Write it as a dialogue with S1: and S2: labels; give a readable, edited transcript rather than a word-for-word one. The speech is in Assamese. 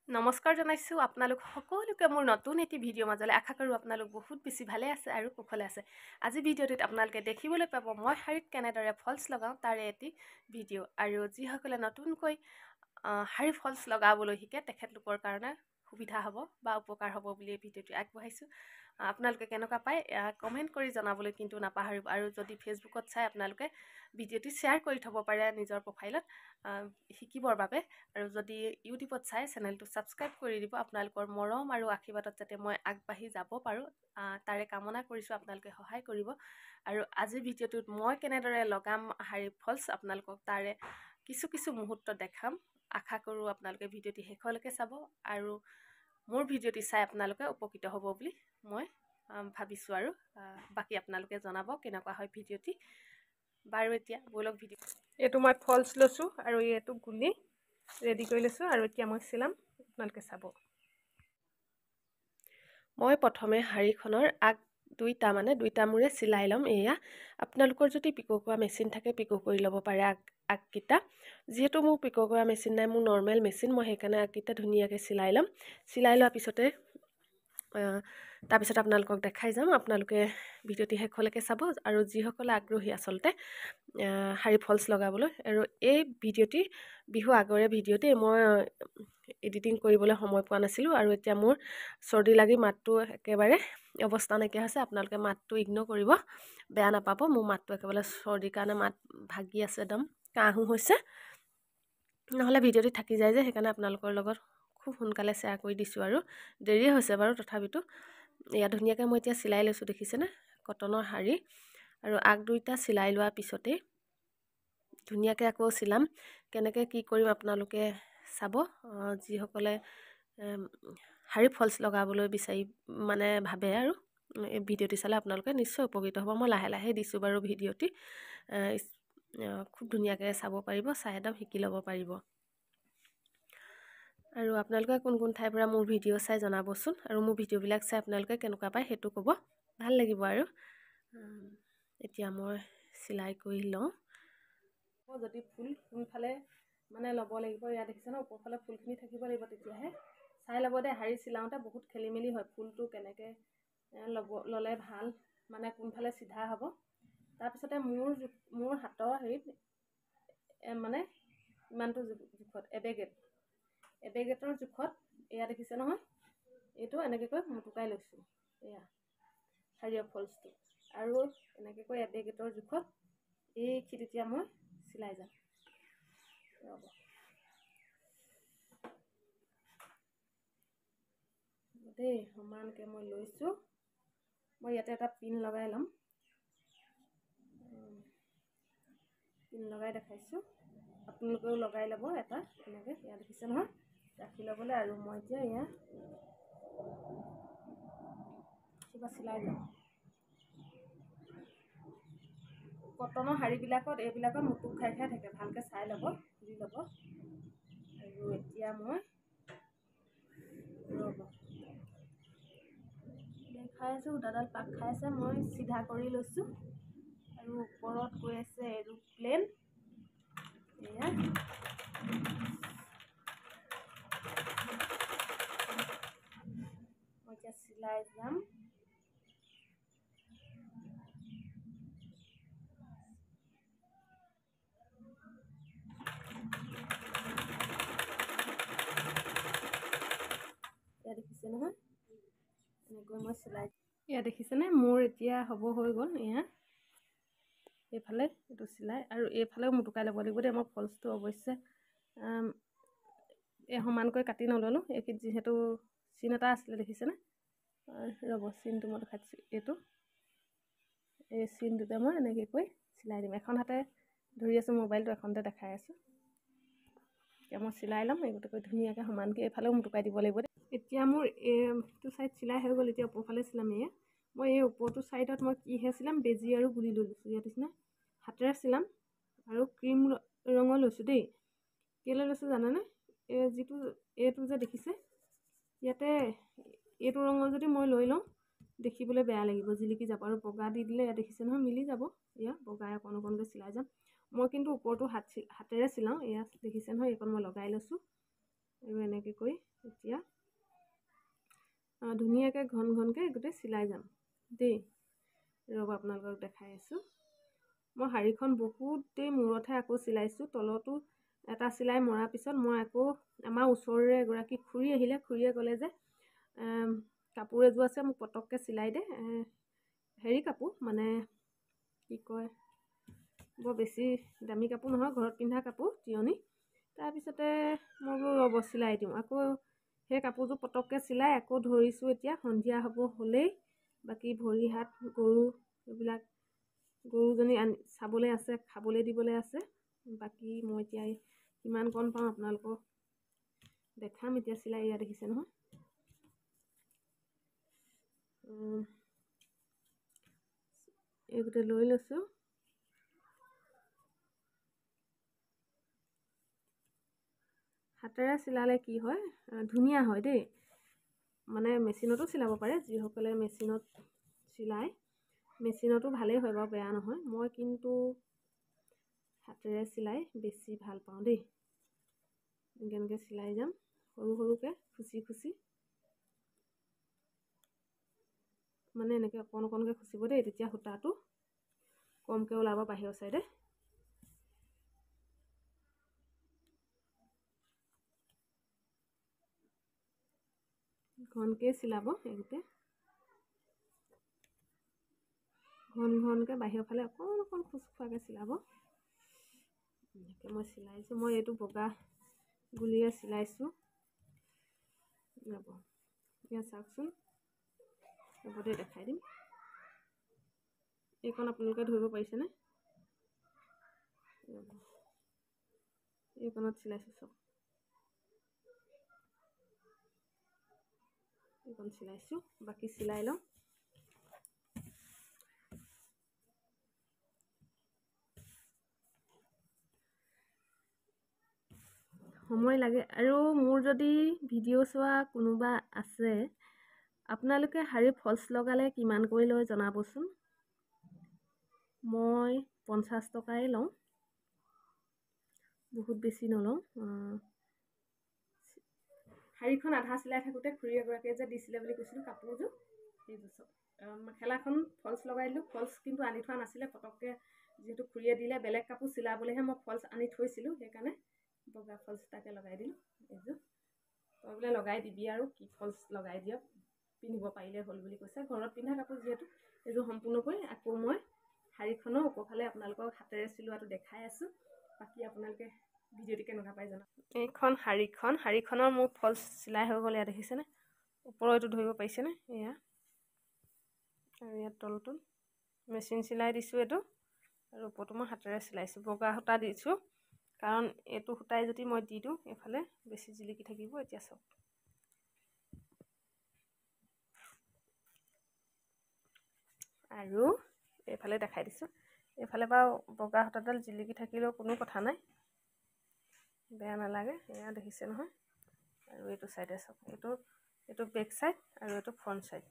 S1: নমস্কাৰ জনাইছোঁ আপোনালোক সকলোকে মোৰ নতুন এটি ভিডিঅ' মাজলৈ আশা কৰোঁ আপোনালোক বহুত বেছি ভালে আছে আৰু কুশলে আছে। আজি ভিডিঅ'টোত আপোনালোকে দেখিবলৈ পাব মই শাৰীত কেনেদৰে ফলছ লগাওঁ তাৰে এটি ভিডিঅ'। আৰু যিসকলে নতুনকৈ শাৰী ফলছ লগাবলৈ শিকে তেখেতলোকৰ কাৰণে সুবিধা হ'ব বা উপকাৰ হ'ব বুলি এই ভিডিঅ'টো আগবঢ়াইছোঁ। আপোনালোকে কেনেকুৱা পায় কমেণ্ট কৰি জনাবলৈ কিন্তু নাপাহৰিব। আৰু যদি ফেচবুকত চাই আপোনালোকে ভিডিঅ'টি শ্বেয়াৰ কৰি থ'ব পাৰে নিজৰ প্ৰফাইলত শিকিবৰ বাবে। আৰু যদি ইউটিউবত চাই চেনেলটো ছাবস্ক্ৰাইব কৰি দিব। আপোনালোকৰ মৰম আৰু আশীৰ্বাদত যাতে মই আগবাঢ়ি যাব পাৰোঁ তাৰে কামনা কৰিছোঁ। আপোনালোকে সহায় কৰিব। আৰু আজিৰ ভিডিঅ'টোত মই কেনেদৰে লগাম শাৰী ফলছ আপোনালোকক তাৰে কিছু মুহূৰ্ত দেখাম। আশা কৰোঁ আপোনালোকে ভিডিঅ'টি শেষলৈকে চাব আৰু মোৰ ভিডিঅ'টি চাই আপোনালোকে উপকৃত হ'ব বুলি মই ভাবিছোঁ। আৰু বাকী আপোনালোকে জনাব কেনেকুৱা হয় ভিডিঅ'টি। বাৰু এতিয়া ব'লক ভিডিঅ'। এইটো মই ফলছ লৈছোঁ আৰু এইটো গুলি ৰেডি কৰি লৈছোঁ আৰু এতিয়া মই চিলাম, আপোনালোকে চাব। মই প্ৰথমে শাৰীখনৰ আগ দুইটা মূৰে চিলাই ল'ম। এয়া আপোনালোকৰ যদি পিকো কৰা মেচিন থাকে পিকো কৰি ল'ব পাৰে আগকেইটা। যিহেতু মোৰ পিকো কৰা মেচিন নাই, মোৰ নৰ্মেল মেচিন, মই সেইকাৰণে আগকেইটা ধুনীয়াকৈ চিলাই ল'ম। চিলাই লোৱাৰ পিছতে তাৰপিছত আপোনালোকক দেখাই যাম। আপোনালোকে ভিডিঅ'টি শেষলৈকে চাব। আৰু যিসকলে আগ্ৰহী আচলতে শাৰী ফলছ লগাবলৈ, আৰু এই ভিডিঅ'টি বিহু আগৰে ভিডিঅ'টি, মই এডিটিং কৰিবলৈ সময় পোৱা নাছিলোঁ। আৰু এতিয়া মোৰ চৰ্দি লাগি মাতটো একেবাৰে অৱস্থা নাইকিয়া হৈছে। আপোনালোকে মাতটো ইগন'ৰ কৰিব, বেয়া নাপাব। মোৰ মাতটো একেবাৰে চৰ্দিৰ কাৰণে মাত ভাগি আছে, একদম কাহো হৈছে, নহ'লে ভিডিঅ'টি থাকি যায় যে, সেইকাৰণে আপোনালোকৰ লগত খুব সোনকালে শ্বেয়াৰ কৰি দিছোঁ। আৰু দেৰি হৈছে বাৰু তথাপিতো। এয়া ধুনীয়াকৈ মই এতিয়া চিলাই লৈছোঁ, দেখিছেনে? কটনৰ শাৰী। আৰু আগ দুইটা চিলাই লোৱাৰ পিছতেই ধুনীয়াকৈ আকৌ চিলাম। কেনেকৈ কি কৰিম আপোনালোকে চাব। যিসকলে শাৰী ফলছ লগাবলৈ বিচাৰি ভাবে আৰু এই ভিডিঅ'টি চালে আপোনালোকে নিশ্চয় উপকৃত হ'ব। মই লাহে লাহে দিছোঁ বাৰু ভিডিঅ'টি, খুব ধুনীয়াকৈ চাব পাৰিব, চাই একদম শিকি ল'ব পাৰিব। আৰু আপোনালোকে কোন ঠাইৰ পৰা মোৰ ভিডিঅ' চাই জনাবচোন। আৰু মোৰ ভিডিঅ'বিলাক চাই আপোনালোকে কেনেকুৱা পায় সেইটো ক'ব, ভাল লাগিব। আৰু এতিয়া মই চিলাই কৰি লওঁ। যদি ফুল কোনফালে ল'ব লাগিব, ইয়াত দেখিছে ন, ওপৰফালে ফুলখিনি থাকিব লাগিব, তেতিয়াহে চাই ল'ব দেই। শাৰী চিলাওঁতে বহুত খেলি মেলি হয়, ফুলটো কেনেকৈ ল'লে ভাল, কোনফালে চিধা হ'ব। তাৰপিছতে মোৰ হাতৰ হেৰিত ইমানটো জোখত এবেগেটৰ জোখত এয়া দেখিছে নহয়, এইটো এনেকৈ মুটুকাই লৈছোঁ। এয়া শাৰীৰ ফলছটো, আৰু এনেকৈ এবেগেটৰ জোখত এইখিনি এতিয়া মই চিলাই যাম। ৰ'ব দেই, সমানকৈ মই লৈছোঁ। মই ইয়াতে এটা পিন লগাই ল'ম, পিন লগাই দেখাইছোঁ। আপোনালোকেও লগাই ল'ব এটা এনেকৈ। এয়া দেখিছে নহয়, ৰাখি ল'বলৈ। আৰু মই এতিয়া এয়া কিবা চিলাই যাম। কটনৰ শাৰীবিলাকত এইবিলাকত মুটুক খাই থাকে, ভালকৈ চাই ল'ব, দি ল'ব। আৰু এতিয়া মই ৰ'ব দেখাই আছোঁ, সূতাডাল পাক খাই আছে, মই চিধা কৰি লৈছোঁ। আৰু ওপৰত গৈ আছে এৰোপ্লেন। এয়া মই এতিয়া চিলাই যাম। এয়া দেখিছে নহয়, এনেকৈ মই চিলাই। এয়া দেখিছেনে, মোৰ এতিয়া হৈ গ'ল। এয়া এইফালে এইটো চিলাই, আৰু এইফালেও মুটুকাই ল'ব লাগিব দেই। মই ফলছটো অৱশ্যে সমানকৈ কাটি নল'লোঁ। এইখিনিত যিহেতু চিন এটা আছিলে, দেখিছেনে? ৰ'ব, চিনটো মই দেখাইছোঁ। এই চিনটোতে মই এনেকৈ চিলাই দিম। এখন হাতে ধৰি আছোঁ মোবাইলটো, এখনতে দেখাই আছোঁ। এতিয়া মই চিলাই ল'ম, এই গোটেই ধুনীয়াকৈ সমানকৈ এইফালেও মুটুকাই দিব লাগিব দেই। এতিয়া মোৰ এইটো ছাইড চিলাই হৈ গ'ল। এতিয়া ওপৰফালে চিলাম। মই এই ওপৰটো ছাইডত মই কিহে চিলাম, বেজি আৰু গুলি লৈ লৈছোঁ। ইয়াত দেখিছেনে, হাতেৰে চিলাম। আৰু ক্ৰীম ৰঙৰ লৈছোঁ দেই। কেলৈ লৈছোঁ জানেনে? এইটো যে দেখিছে, ইয়াতে এইটো ৰঙৰ যদি মই লৈ লওঁ, দেখিবলৈ বেয়া লাগিব, জিলিকি যাব। আৰু বগা দি দিলে ইয়াত দেখিছে নহয়, মিলি যাব। এয়া বগাই অকণকৈ চিলাই যাম। মই কিন্তু ওপৰটো হাতেৰে চিলাওঁ। এয়া দেখিছে নহয়, এইকণ মই লগাই লৈছোঁ। আৰু এনেকৈ কৰি এতিয়া ধুনীয়াকৈ ঘন ঘনকৈ গোটেই চিলাই যাম দেই। ৰ'ব আপোনালোকক দেখাই আছোঁ। মই শাড়ীখন বহুত দেৰি মূৰতহে আকৌ চিলাইছোঁ। তলতো এটা চিলাই মৰাৰ পিছত মই আকৌ আমাৰ ওচৰৰে এগৰাকী খুৰী আহিলে। খুৰীয়ে ক'লে যে কাপোৰ এযোৰ আছে মোক পটককৈ চিলাই দে, হেৰি কাপোৰ মানে কি কয়, বৰ বেছি দামী কাপোৰ নহয়, ঘৰত পিন্ধা কাপোৰ, তিয়নি। তাৰপিছতে মই বোলো ৰ'ব চিলাই দিওঁ। আকৌ সেই কাপোৰযোৰ পটককৈ চিলাই আকৌ ধৰিছোঁ। এতিয়া সন্ধিয়া হ'ব হ'লেই, বাকী ভৰি হাত গৰু এইবিলাক গৰুজনী চাবলৈ আছে, খাবলৈ দিবলৈ আছে। বাকী মই এতিয়া কিমান কণ পাওঁ আপোনালোকক দেখাম। এতিয়া চিলাই এয়া দেখিছে নহয়, এই গোটেই লৈ লৈছোঁ। হাতেৰে চিলালে কি হয়, ধুনীয়া হয় দেই। মানে মেচিনতো চিলাব পাৰে, যিসকলে মেচিনত চিলায় মেচিনতো ভালেই হয় বাৰু, বেয়া নহয়। মই কিন্তু হাতেৰে চিলাই বেছি ভাল পাওঁ দেই। এনেকৈ চিলাই যাম সৰু সৰুকৈ খুচি খুচি, মানে এনেকৈ অকণ অকণকৈ খুচিব দেই, তেতিয়া সূতাটো কমকৈ ওলাব বাহিৰৰ চাইডে। ঘনকৈ চিলাব, এইগোটেই ঘন ঘনকৈ বাহিৰৰ ফালে অকণ অকণ খোজ খোৱাকৈ চিলাব। এনেকৈ মই চিলাইছোঁ। মই এইটো বগা গুলিৰে চিলাইছোঁ। ৰ'ব এতিয়া চাওকচোন, ৰ'বতে দেখাই দিম। এইকণ আপোনালোকে ধৰিব পাৰিছেনে? এইকণত চিলাইছোঁ চব, এইকণ চিলাইছোঁ, বাকী চিলাই লওঁ। সময় লাগে। আৰু মোৰ যদি ভিডিঅ' চোৱা কোনোবা আছে, আপোনালোকে শাড়ী ফলছ লগালে কিমানকৈ লয় জনাবচোন। মই 50 টকাই লওঁ, বহুত বেছি নলওঁ। শাড়ীখন আধা চিলাই থাকোঁতে খুৰী এগৰাকীয়ে যে দিছিলে বুলি কৈছিলোঁ কাপোৰযোৰ, সেইযোৰ চব মেখেলাখন ফলছ লগাই দিলোঁ। ফলছ কিন্তু আনি থোৱা নাছিলে, পটককৈ যিহেতু খুৰীয়ে দিলে, বেলেগ কাপোৰ চিলাবলৈহে মই ফলছ আনি থৈছিলোঁ, সেইকাৰণে বগা ফলছ এটাকে লগাই দিলোঁ। এইযোৰ তই বোলে লগাই দিবি আৰু কি ফলছ লগাই দিয়ক, পিন্ধিব পাৰিলে হ'ল বুলি কৈছে। ঘৰত পিন্ধা কাপোৰ যিহেতু এইযোৰ সম্পূৰ্ণ কৰি আকৌ মই শাড়ীখনৰ ওপৰফালে আপোনালোকক হাতেৰে চিলোৱাটো দেখাই আছোঁ। বাকী আপোনালোকে ভিডিঅ'টো কেনেকুৱা পাই জনাব। এইখন শাড়ীখনৰ মোৰ ফলছ চিলাই হৈ গ'ল। ইয়াত দেখিছেনে, ওপৰৰ এইটো ধৰিব পাৰিছেনে, এয়া। আৰু ইয়াত তলটো মেচিন চিলাই দিছোঁ এইটো, আৰু ওপৰটো মই হাতেৰে চিলাইছোঁ। বগা সূতা দিছোঁ, কাৰণ এইটো সূতাই যদি মই দি দিওঁ এইফালে বেছি জিলিকি থাকিব। এতিয়া চাওক, আৰু এইফালে দেখাই দিছোঁ। এইফালে বাৰু বগা সূতাডাল জিলিকি থাকিলেও কোনো কথা নাই, বেয়া নালাগে। এয়া দেখিছে নহয়। আৰু এইটো চাইডে চাওক, এইটো বেক চাইড আৰু এইটো ফ্ৰণ্ট চাইড।